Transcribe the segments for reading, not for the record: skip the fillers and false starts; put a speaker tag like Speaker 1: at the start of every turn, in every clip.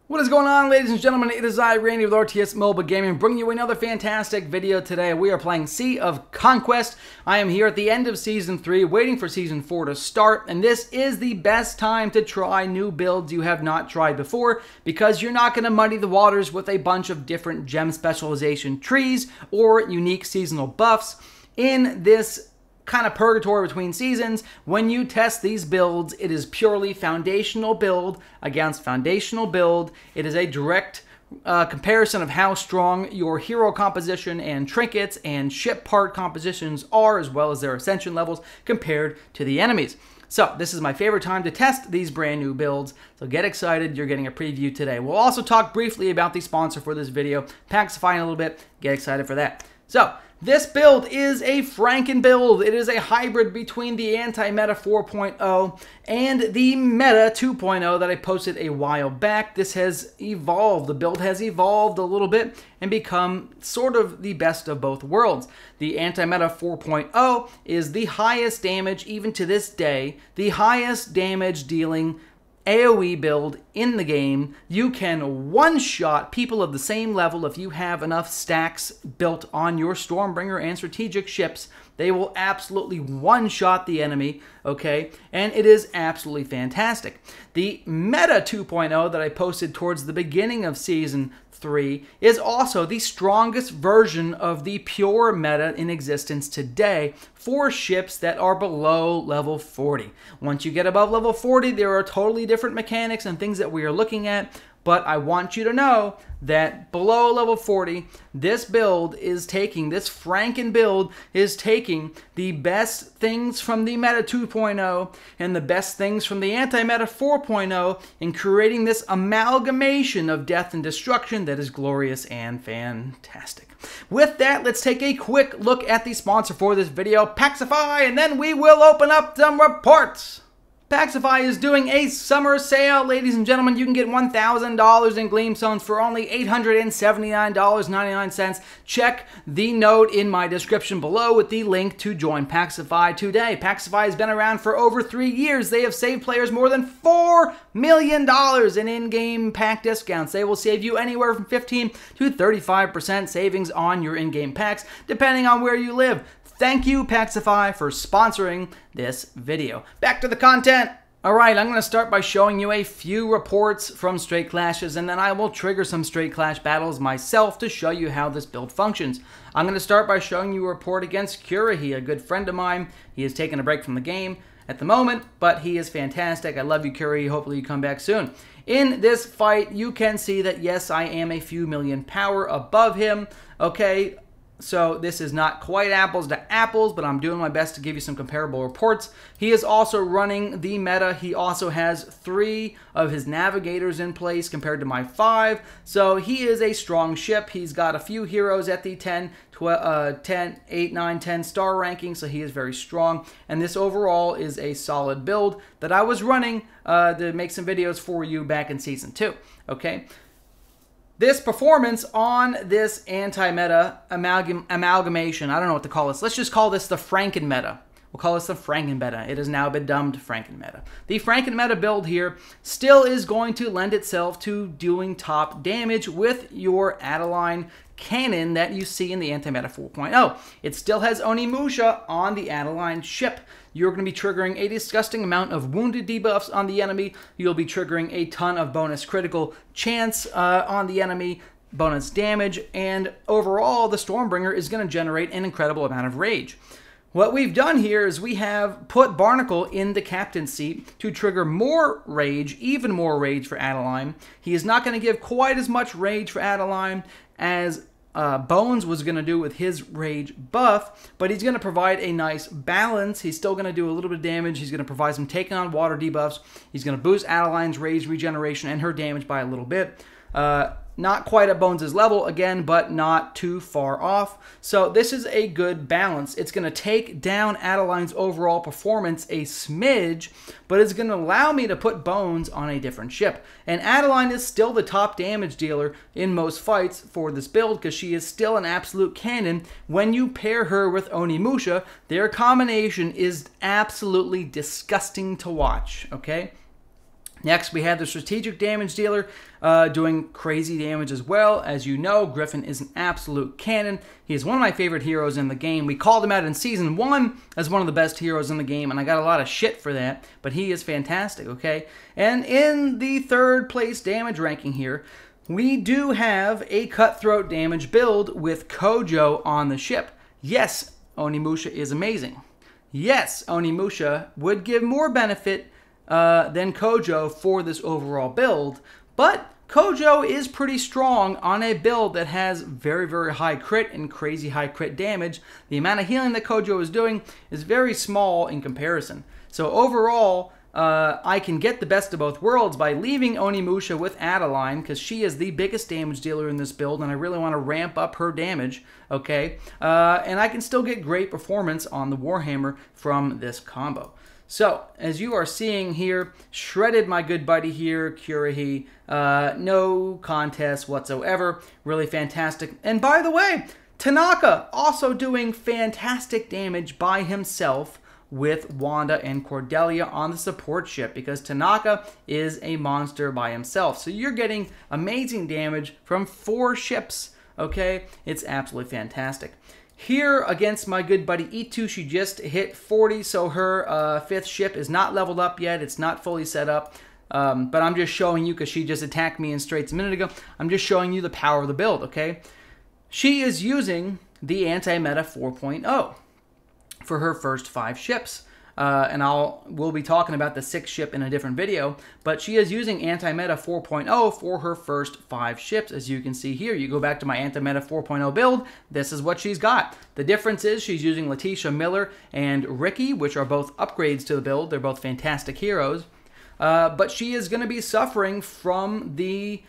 Speaker 1: What is going on, ladies and gentlemen? It is I, Randy with RTS Mobile Gaming, bringing you another fantastic video today. We are playing Sea of Conquest. I am here at the end of Season 3, waiting for Season 4 to start, and this is the best time to try new builds you have not tried before, because you're not going to muddy the waters with a bunch of different gem specialization trees or unique seasonal buffs. In this kind of purgatory between seasons, when you test these builds, it is purely foundational build against foundational build. It is a direct comparison of how strong your hero composition and trinkets and ship part compositions are, as well as their ascension levels compared to the enemies. So this is my favorite time to test these brand new builds, so get excited. You're getting a preview today. We'll also talk briefly about the sponsor for this video, Packsify, in a little bit. Get excited for that. So this build is a Franken build. It is a hybrid between the Anti-Meta 4.0 and the Meta 2.0 that I posted a while back. This has evolved. The build has evolved a little bit and become sort of the best of both worlds. The Anti-Meta 4.0 is the highest damage, even to this day, the highest damage dealing AoE build in the game. You can one-shot people of the same level if you have enough stacks built on your Stormbringer and strategic ships. They will absolutely one-shot the enemy, okay? And it is absolutely fantastic. The Meta 2.0 that I posted towards the beginning of Season 3 is also the strongest version of the pure meta in existence today for ships that are below level 40. Once you get above level 40, there are totally different mechanics and things that we are looking at, but I want you to know that below level 40, this build is taking, this Franken build is taking the best things from the Meta 2.0 and the best things from the Anti-Meta 4.0 and creating this amalgamation of death and destruction that is glorious and fantastic. With that, let's take a quick look at the sponsor for this video, Packsify, and then we will open up some reports. Packsify is doing a summer sale, ladies and gentlemen. You can get $1,000 in Gleamstones for only $879.99. Check the note in my description below with the link to join Packsify today. Packsify has been around for over 3 years. They have saved players more than $4 million in in-game pack discounts. They will save you anywhere from 15 to 35% savings on your in-game packs, depending on where you live. Thank you, Packsify, for sponsoring this video. Back to the content. Alright, I'm going to start by showing you a few reports from Straight Clashes, and then I will trigger some Straight Clash battles myself to show you how this build functions. I'm going to start by showing you a report against Kurahi, a good friend of mine. He has taken a break from the game at the moment, but he is fantastic. I love you, Kurahi. Hopefully you come back soon. In this fight, you can see that, yes, I am a few million power above him. Okay, so this is not quite apples to apples, but I'm doing my best to give you some comparable reports. He is also running the meta. He also has 3 of his navigators in place compared to my 5. So he is a strong ship. He's got a few heroes at the 10, 8, 9, 10 star ranking, so he is very strong. And this overall is a solid build that I was running to make some videos for you back in Season 2. Okay. This performance on this anti-meta amalgamation, I don't know what to call this. Let's just call this the Franken-Meta. We'll call this the Franken-Meta. It has now been dubbed Franken-Meta. The Franken-Meta build here still is going to lend itself to doing top damage with your Adeline cannon that you see in the Anti-Meta 4.0. It still has Onimusha on the Adeline ship. You're going to be triggering a disgusting amount of wounded debuffs on the enemy. You'll be triggering a ton of bonus critical chance on the enemy, bonus damage, and overall the Stormbringer is going to generate an incredible amount of rage. What we've done here is we have put Barnacle in the captain's seat to trigger more rage, even more rage for Adeline. He is not going to give quite as much rage for Adeline as Bones was going to do with his rage buff, but he's going to provide a nice balance. He's still going to do a little bit of damage. He's going to provide some taking on water debuffs. He's going to boost Adeline's rage regeneration and her damage by a little bit. Not quite at Bones' level, again, but not too far off. So this is a good balance. It's going to take down Adeline's overall performance a smidge, but it's going to allow me to put Bones on a different ship. And Adeline is still the top damage dealer in most fights for this build because she is still an absolute cannon. When you pair her with Onimusha, their combination is absolutely disgusting to watch, okay? Next, we have the strategic damage dealer doing crazy damage as well. As you know, Griffin is an absolute cannon. He is one of my favorite heroes in the game. We called him out in Season 1 as one of the best heroes in the game, and I got a lot of shit for that, but he is fantastic, okay? And in the third place damage ranking here, we do have a cutthroat damage build with Kojo on the ship. Yes, Onimusha is amazing. Yes, Onimusha would give more benefit than Kojo for this overall build, but Kojo is pretty strong on a build that has very, very high crit and crazy high crit damage. The amount of healing that Kojo is doing is very small in comparison. So overall, I can get the best of both worlds by leaving Onimusha with Adeline, because she is the biggest damage dealer in this build, and I really want to ramp up her damage, okay? And I can still get great performance on the Warhammer from this combo. So, as you are seeing here, shredded my good buddy here, Kurahi. No contest whatsoever. Really fantastic. And by the way, Tanaka also doing fantastic damage by himself with Wanda and Cordelia on the support ship, because Tanaka is a monster by himself. So you're getting amazing damage from 4 ships, okay? It's absolutely fantastic. Here against my good buddy Itu, she just hit 40, so her 5th ship is not leveled up yet. It's not fully set up, but I'm just showing you, because she just attacked me in Straits a minute ago, I'm just showing you the power of the build, okay? She is using the Anti-Meta 4.0 for her first 5 ships. And we'll be talking about the 6th ship in a different video, but she is using Anti-Meta 4.0 for her first 5 ships. As you can see here, you go back to my Anti-Meta 4.0 build, this is what she's got. The difference is she's using Letitia Miller and Ricky, which are both upgrades to the build. They're both fantastic heroes, but she is going to be suffering from the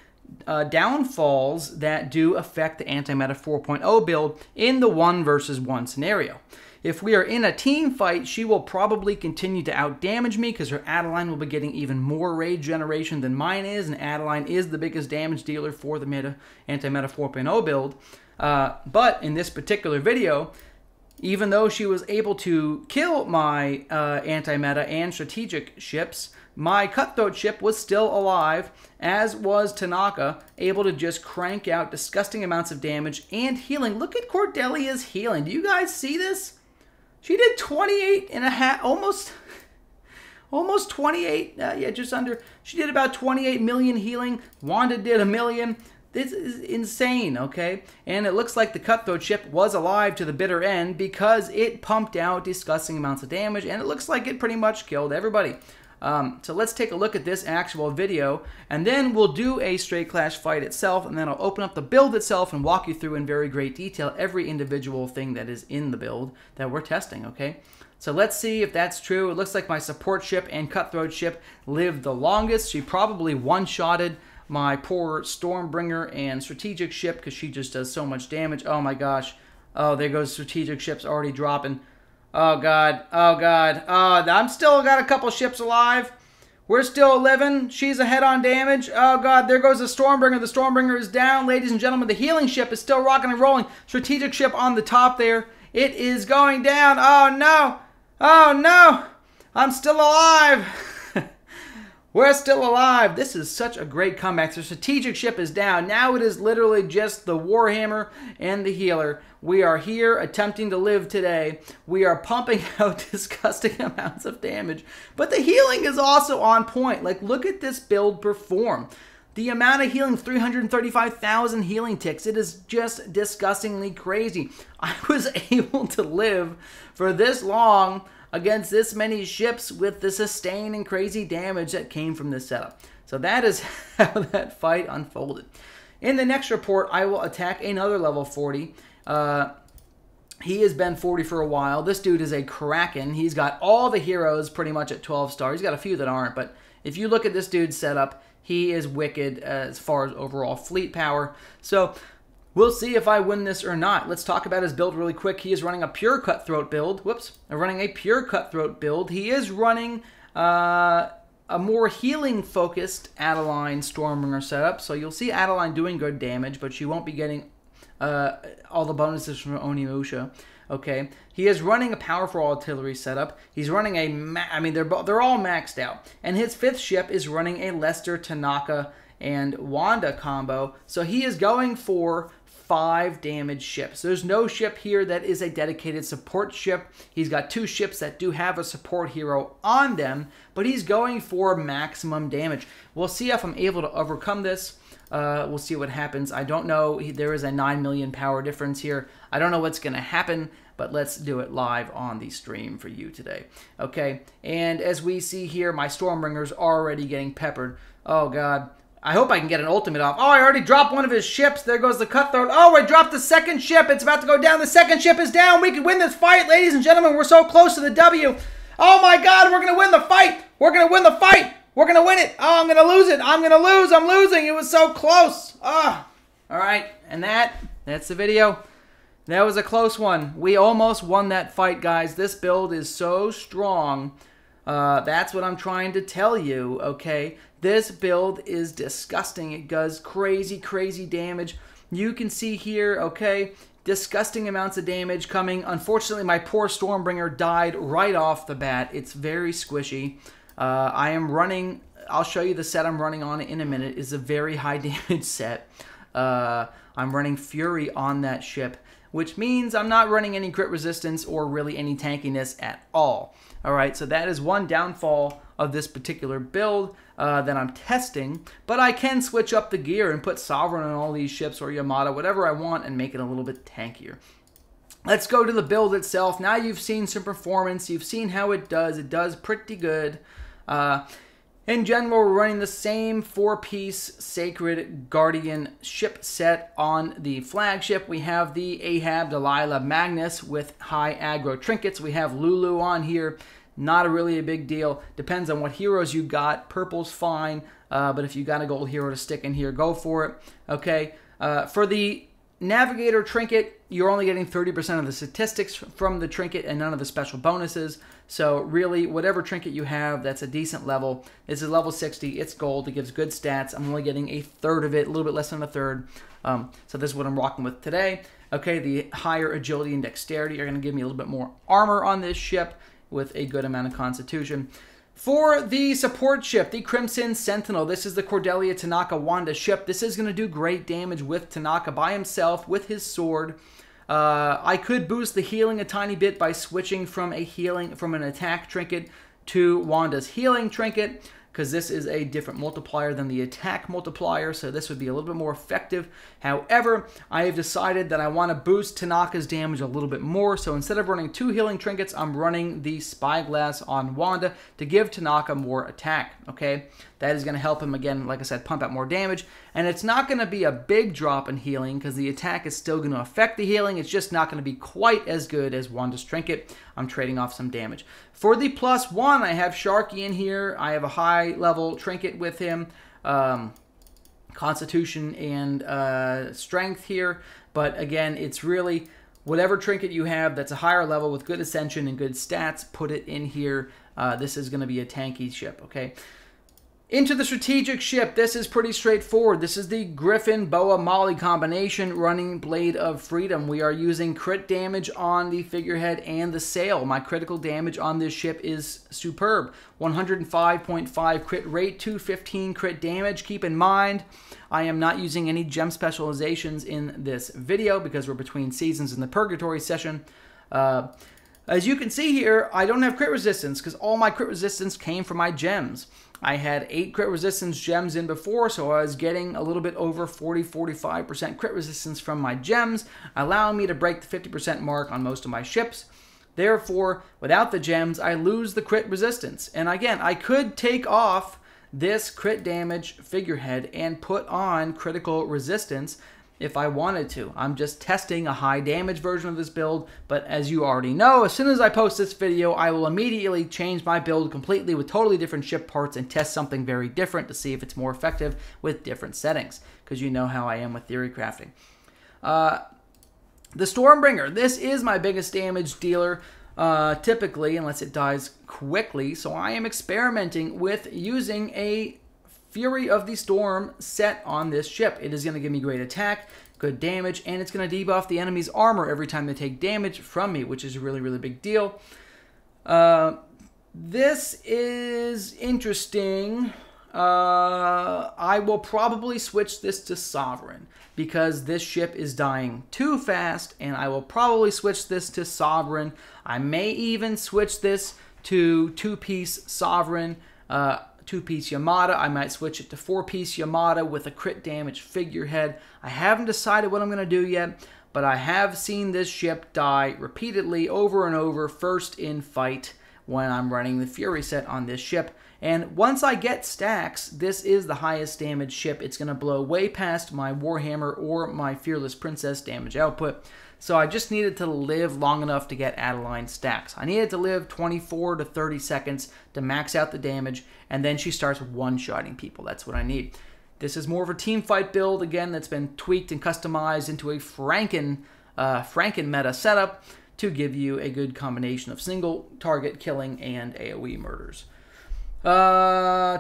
Speaker 1: downfalls that do affect the Anti-Meta 4.0 build in the 1 versus 1 scenario. If we are in a team fight, she will probably continue to outdamage me, because her Adeline will be getting even more rage generation than mine is, and Adeline is the biggest damage dealer for the Anti-Meta 4.0 build. But in this particular video, even though she was able to kill my Anti-Meta and strategic ships, my Cutthroat ship was still alive, as was Tanaka, able to just crank out disgusting amounts of damage and healing. Look at Cordelia's healing. Do you guys see this? She did 28 and a half, almost 28, yeah, just under. She did about 28 million healing. Wanda did 1 million. This is insane, okay? And it looks like the Cutthroat ship was alive to the bitter end, because it pumped out disgusting amounts of damage, and it looks like it pretty much killed everybody. So let's take a look at this actual video, and then we'll do a straight clash fight itself, and then I'll open up the build itself and walk you through in very great detail every individual thing that is in the build that we're testing, okay? So let's see if that's true. It looks like my support ship and Cutthroat ship lived the longest. She probably one-shotted my poor Stormbringer and strategic ship, because she just does so much damage. Oh my gosh. Oh, there goes strategic ships already dropping. Oh, God. Oh, God. Oh, I'm still got a couple ships alive. We're still living. She's ahead on damage. Oh, God. There goes the Stormbringer. The Stormbringer is down. Ladies and gentlemen, the healing ship is still rocking and rolling. Strategic ship on the top there. It is going down. Oh, no. Oh, no. I'm still alive. We're still alive. This is such a great comeback. The strategic ship is down. Now it is literally just the Warhammer and the healer. We are here attempting to live today. We are pumping out disgusting amounts of damage. But the healing is also on point. Like, look at this build perform. The amount of healing, 335,000 healing ticks. It is just disgustingly crazy. I was able to live for this long against this many ships with the sustain and crazy damage that came from this setup. So that is how that fight unfolded. In the next report, I will attack another level 40. He has been 40 for a while. This dude is a Kraken. He's got all the heroes pretty much at 12 stars. He's got a few that aren't, but if you look at this dude's setup, he is wicked as far as overall fleet power. So we'll see if I win this or not. Let's talk about his build really quick. He is running a pure Cutthroat build. Running a pure Cutthroat build. He is running a more healing-focused Adeline Stormbringer setup. So you'll see Adeline doing good damage, but she won't be getting all the bonuses from Onimusha. Okay, he is running a powerful artillery setup. He's running a, I mean, they're all maxed out, and his 5th ship is running a Lester, Tanaka, and Wanda combo. So he is going for 5 damage ships. There's no ship here that is a dedicated support ship. He's got 2 ships that do have a support hero on them, but he's going for maximum damage. We'll see if I'm able to overcome this. We'll see what happens. I don't know. There is a 9 million power difference here. I don't know what's going to happen, but let's do it live on the stream for you today. Okay, and as we see here, my Stormbringer's already getting peppered. Oh, God. I hope I can get an ultimate off. Oh, I already dropped one of his ships. There goes the Cutthroat. Oh, I dropped the 2nd ship. It's about to go down. The 2nd ship is down. We can win this fight, ladies and gentlemen. We're so close to the W. Oh, my God. We're going to win the fight. We're going to win the fight. We're going to win it. Oh, I'm going to lose it. I'm going to lose. I'm losing. It was so close. Oh. All right. And that's the video. That was a close one. We almost won that fight, guys. This build is so strong. That's what I'm trying to tell you, okay? This build is disgusting. It does crazy, crazy damage. You can see here, okay, disgusting amounts of damage coming. Unfortunately, my poor Stormbringer died right off the bat. It's very squishy. I am running, I'll show you the set I'm running on in a minute. It's a very high damage set. I'm running Fury on that ship, which means I'm not running any crit resistance or really any tankiness at all. All right, so that is one downfall of this particular build that I'm testing, but I can switch up the gear and put Sovereign on all these ships or Yamato, whatever I want, and make it a little bit tankier. Let's go to the build itself. Now you've seen some performance. You've seen how it does. It does pretty good. In general, we're running the same 4-piece Sacred Guardian ship set on the flagship. We have the Ahab, Delilah, Magnus with high aggro trinkets. We have Lulu on here. Not really a big deal. Depends on what heroes you got. Purple's fine, but if you got a gold hero to stick in here, go for it. Okay. For the Navigator trinket, you're only getting 30% of the statistics from the trinket and none of the special bonuses. So really, whatever trinket you have, that's a decent level. This is level 60. It's gold. It gives good stats. I'm only getting a third of it, a little bit less than a third. So this is what I'm rocking with today. Okay, the higher agility and dexterity are going to give me a little bit more armor on this ship with a good amount of constitution. For the support ship, the Crimson Sentinel, this is the Cordelia Tanaka Wanda ship. This is going to do great damage with Tanaka by himself with his sword. I could boost the healing a tiny bit by switching from an attack trinket to Wanda's healing trinket, because this is a different multiplier than the attack multiplier, so this would be a little bit more effective. However, I have decided that I want to boost Tanaka's damage a little bit more, so instead of running 2 healing trinkets, I'm running the Spyglass on Wanda to give Tanaka more attack, okay? That is going to help him, again, like I said, pump out more damage, and it's not going to be a big drop in healing, because the attack is still going to affect the healing. It's just not going to be quite as good as Wanda's trinket. I'm trading off some damage. For the +1, I have Sharky in here. I have a high-level trinket with him, Constitution and Strength here. But again, it's really whatever trinket you have that's a higher level with good Ascension and good stats, put it in here. This is going to be a tanky ship, okay? Into the strategic ship, this is pretty straightforward. This is the Griffin Boa Molly combination running Blade of Freedom. We are using crit damage on the figurehead and the sail. My critical damage on this ship is superb. 105.5 crit rate, 215 crit damage. Keep in mind, I am not using any gem specializations in this video because we're between seasons in the Purgatory session. As you can see here, I don't have crit resistance because all my crit resistance came from my gems. I had 8 crit resistance gems in before, so I was getting a little bit over 40-45% crit resistance from my gems, allowing me to break the 50% mark on most of my ships. Therefore, without the gems, I lose the crit resistance. And again, I could take off this crit damage figurehead and put on critical resistance if I wanted to. I'm just testing a high damage version of this build, but as you already know, as soon as I post this video, I will immediately change my build completely with totally different ship parts and test something very different to see if it's more effective with different settings, because you know how I am with theory crafting. The Stormbringer, this is my biggest damage dealer, typically, unless it dies quickly, so I am experimenting with using a Fury of the Storm set on this ship. It is going to give me great attack, good damage, and it's going to debuff the enemy's armor every time they take damage from me, which is a really, really big deal. This is interesting. I will probably switch this to Sovereign because this ship is dying too fast, and I will probably switch this to Sovereign. I may even switch this to 2-piece Sovereign, 2-piece Yamada. I might switch it to 4-piece Yamada with a crit damage figurehead. I haven't decided what I'm going to do yet, but I have seen this ship die repeatedly over and over, first in fight when I'm running the Fury set on this ship. And once I get stacks, this is the highest damage ship. It's going to blow way past my Warhammer or my Fearless Princess damage output. So I just needed to live long enough to get Adeline stacks. I needed to live 24 to 30 seconds to max out the damage, and then she starts one-shotting people. That's what I need. This is more of a team fight build, again, that's been tweaked and customized into a Franken-Meta setup to give you a good combination of single target killing and AoE murders.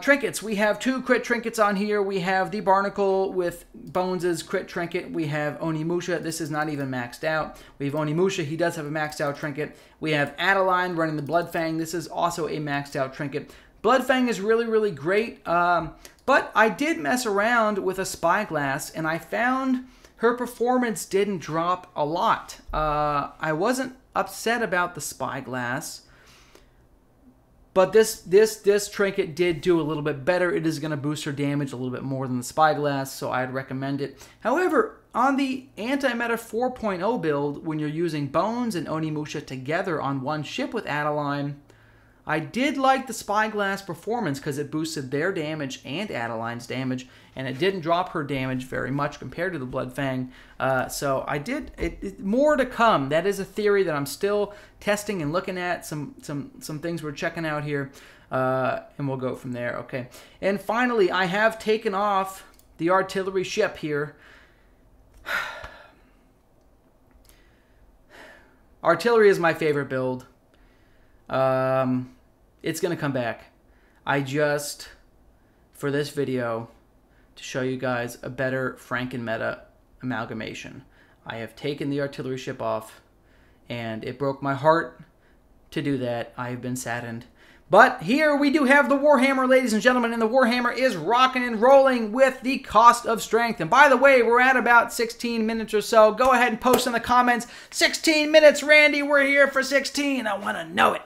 Speaker 1: Trinkets. We have 2 crit trinkets on here. We have the Barnacle with Bones' crit trinket. We have Onimusha. This is not even maxed out. We have Onimusha. He does have a maxed out trinket. We have Adeline running the Bloodfang. This is also a maxed out trinket. Bloodfang is really, really great. But I did mess around with a Spyglass, and I found her performance didn't drop a lot. I wasn't upset about the Spyglass, but this trinket did do a little bit better. It is going to boost her damage a little bit more than the Spyglass, so I'd recommend it. However, on the Anti-Meta 1.0 build, when you're using Bones and Onimusha together on one ship with Adeline, I did like the Spyglass performance because it boosted their damage and Adeline's damage, and it didn't drop her damage very much compared to the Bloodfang. So I did more to come. That is a theory that I'm still testing and looking at. Some things we're checking out here, and we'll go from there. Okay. And finally, I have taken off the artillery ship here. Artillery is my favorite build. It's going to come back. I just, for this video, to show you guys a better Franken-Meta amalgamation, I have taken the artillery ship off, and it broke my heart to do that. I have been saddened. But here we do have the Warhammer, ladies and gentlemen, and the Warhammer is rocking and rolling with the cost of strength. And by the way, we're at about 16 minutes or so. Go ahead and post in the comments, 16 minutes, Randy, we're here for 16. I want to know it.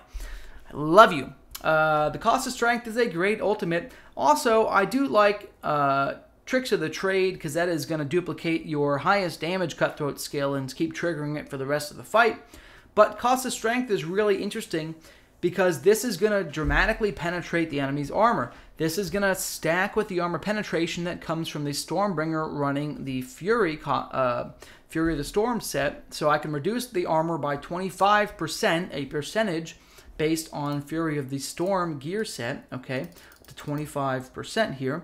Speaker 1: I love you. The cost of strength is a great ultimate. Also, I do like Tricks of the Trade because that is going to duplicate your highest damage cutthroat skill and keep triggering it for the rest of the fight. But cost of strength is really interesting because this is going to dramatically penetrate the enemy's armor. This is going to stack with the armor penetration that comes from the Stormbringer running the Fury of the Storm set. So I can reduce the armor by 25%, a percentage, based on Fury of the Storm gear set, okay, to 25% here.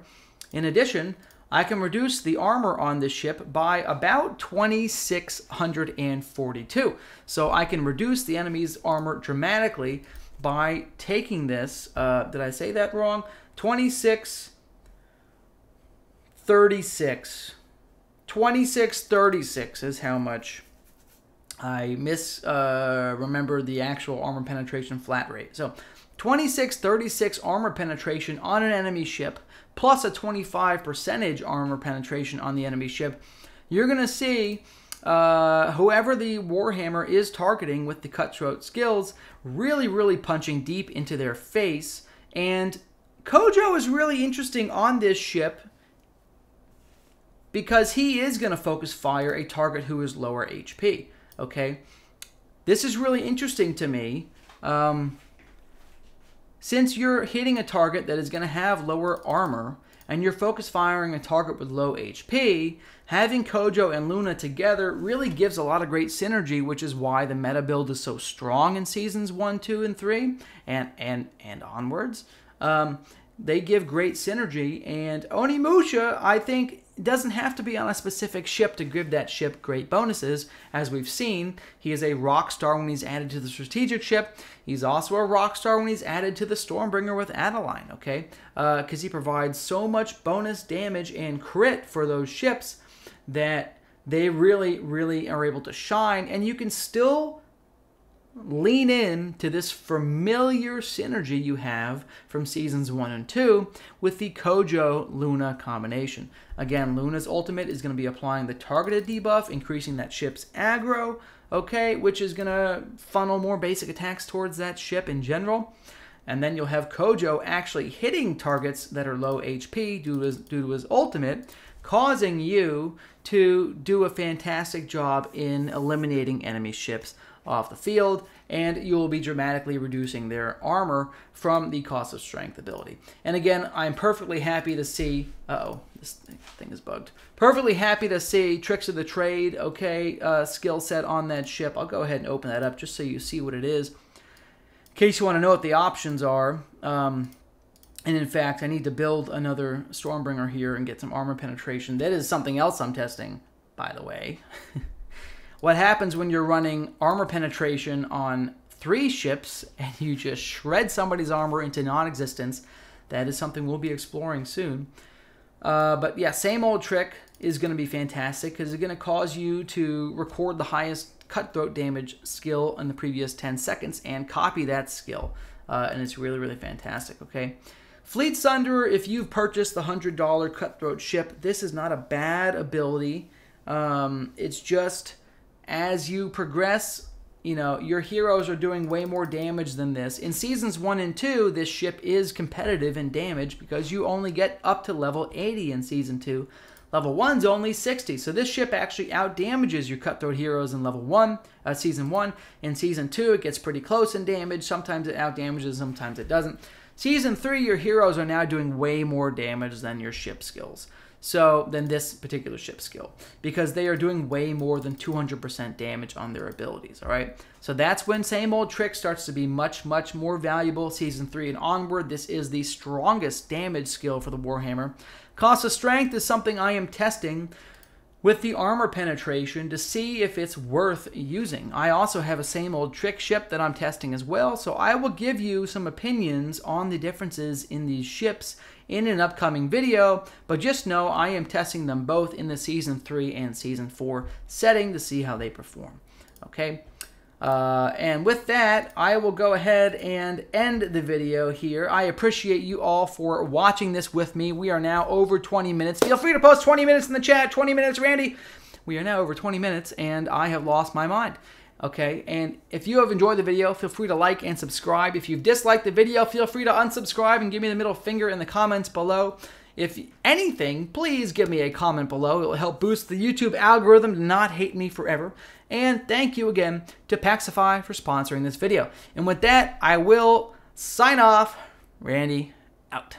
Speaker 1: In addition, I can reduce the armor on this ship by about 2,642. So I can reduce the enemy's armor dramatically by taking this, did I say that wrong? 2636. 2636 is how much. I remember the actual armor penetration flat rate. So 2636 armor penetration on an enemy ship plus a 25% armor penetration on the enemy ship. You're going to see whoever the Warhammer is targeting with the cutthroat skills really, really punching deep into their face. And Kojo is really interesting on this ship because he is going to focus fire a target who is lower HP. Okay, this is really interesting to me. Since you're hitting a target that is going to have lower armor and you're focus firing a target with low HP, having Kojo and Luna together really gives a lot of great synergy, which is why the meta build is so strong in seasons 1, 2, and 3, and onwards. They give great synergy, and Onimusha, I think, it doesn't have to be on a specific ship to give that ship great bonuses. As we've seen, he is a rock star when he's added to the strategic ship. He's also a rock star when he's added to the Stormbringer with Adeline, okay? Because he provides so much bonus damage and crit for those ships that they really, really are able to shine. And you can still lean in to this familiar synergy you have from seasons 1 and 2 with the Kojo Luna combination. Again, Luna's ultimate is going to be applying the targeted debuff, increasing that ship's aggro, okay, which is going to funnel more basic attacks towards that ship in general. And then you'll have Kojo actually hitting targets that are low HP due to his ultimate, causing you to do a fantastic job in eliminating enemy ships off the field, and you will be dramatically reducing their armor from the cost of strength ability. And again, I'm perfectly happy to see, this thing is bugged. Perfectly happy to see Tricks of the Trade, okay, skill set on that ship. I'll go ahead and open that up just so you see what it is. In case you want to know what the options are, and in fact, I need to build another Stormbringer here and get some armor penetration. That is something else I'm testing, by the way. What happens when you're running armor penetration on 3 ships and you just shred somebody's armor into non-existence? That is something we'll be exploring soon. But yeah, same old trick is going to be fantastic because it's going to cause you to record the highest cutthroat damage skill in the previous 10 seconds and copy that skill. And it's really, really fantastic, okay? Fleet Sunderer, if you've purchased the $100 cutthroat ship, this is not a bad ability. It's just, as you progress, you know, your heroes are doing way more damage than this. In seasons 1 and 2, this ship is competitive in damage because you only get up to level 80 in season 2. Level 1's only 60, so this ship actually outdamages your cutthroat heroes in level 1, season 1. In season 2, it gets pretty close in damage. Sometimes it outdamages, sometimes it doesn't. Season 3, your heroes are now doing way more damage than your ship skills. So, than this particular ship skill, because they are doing way more than 200% damage on their abilities, all right? So that's when same old trick starts to be much, much more valuable. Season 3 and onward, this is the strongest damage skill for the Warhammer. Cost of strength is something I am testing with the armor penetration to see if it's worth using. I also have a same old trick ship that I'm testing as well, so I will give you some opinions on the differences in these ships in an upcoming video, but just know I am testing them both in the Season 3 and Season 4 setting to see how they perform, okay? And with that, I will go ahead and end the video here. I appreciate you all for watching this with me. We are now over 20 minutes. Feel free to post 20 minutes in the chat. 20 minutes, Randy. We are now over 20 minutes, and I have lost my mind. Okay, and if you have enjoyed the video, feel free to like and subscribe. If you've disliked the video, feel free to unsubscribe and give me the middle finger in the comments below. If anything, please give me a comment below. It will help boost the YouTube algorithm to not hate me forever. And thank you again to Packsify for sponsoring this video. And with that, I will sign off. Randy, out.